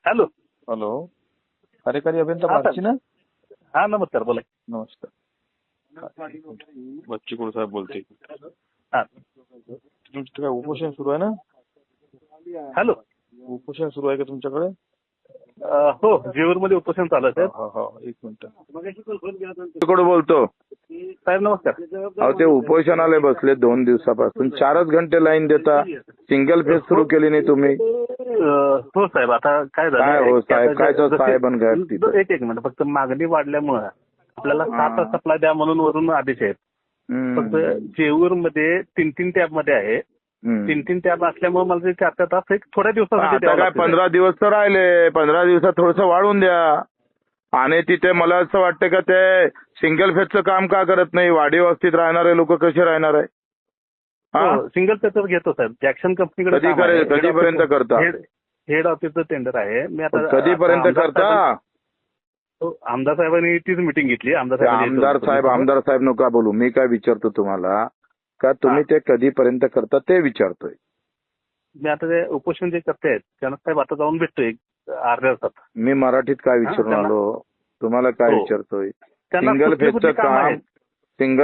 Hello. Hello, कार्यकारी अभियंता हा, बागची ना? हा, नमस्कार, बोला. नमस्कार. बच्चूकडू साहेब बोलते. हा. तुमचं काय उपोषण सुरू आहे ना? हॅलो. उपोषण सुरू आहे का तुमच्याकडे? हो, जेऊरमध्ये उपोषण चालू आहे साहेब. हो, एक मिनिट. बच्चूकडू बोलतो साहेब नमस्कार. अहो, ते उपोषणाला बसले 2 दिवसापासून. 4च घंटे लाईन देता. सिंगल फेज सुरू केली नाही तुम्ही. हो साहेब, आता काय झालं? काय हो साहेब, काय तो साहेब आणि काय तिथं? एक मिनिट, फक्त मागणी वाढल्यामुळे आपल्याला 7 सप्लाय द्या म्हणून वरून आदेश आहेत. फक्त जेऊरमध्ये 3 टॅब मध्ये आहे. 3 टॅब असल्यामुळे मला ते 4 तास एक थोड्या दिवसासाठी आता काय 15 दिवस तर राहिले. 15 दिवसात थोडंसं वाढवून द्या. आणि तिथे मला असं वाटतं का ते सिंगल फेजचं काम का करत नाही? वाडी वस्तीत राहणारे लोक कसे राहणार आहे? सिंगल फेजच घेतो साहेब. जॅक्सन कंपनीकडे कधीपर्यंत करता? हेड ऑफिसचं टेंडर आहे. मी आता कधीपर्यंत करता? आमदार साहेबांनी तीच मिटिंग घेतली. आमदार साहेब नका बोलू. मी काय विचारतो तुम्हाला का तुम्ही ते कधीपर्यंत करता ते विचारतोय. मी आता ते उपोषण जे करतायत त्यांना साहेब आता जाऊन भेटतोय अर्ध्या तासात. मी मराठीत काय विचारून आलो तुम्हाला काय विचारतोय? सिंगल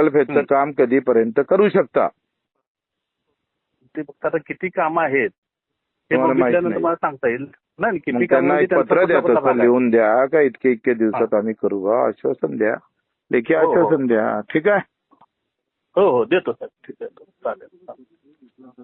फेजचं काम कधीपर्यंत करू शकता? ते फक्त आता किती कामं आहेत हे तुम्हाला माहित बघितल्यानंतर नाही. मला सांगता येईल नाही. किती त्यांना कामं एक पत्र द्या, तसं लिहून द्या का इतके दिवसात आम्ही करू बा, आश्वासन द्या, लेखी आश्वासन द्या. ठीक आहे? हो, देतो साहेब. ठीक आहे, चालेल.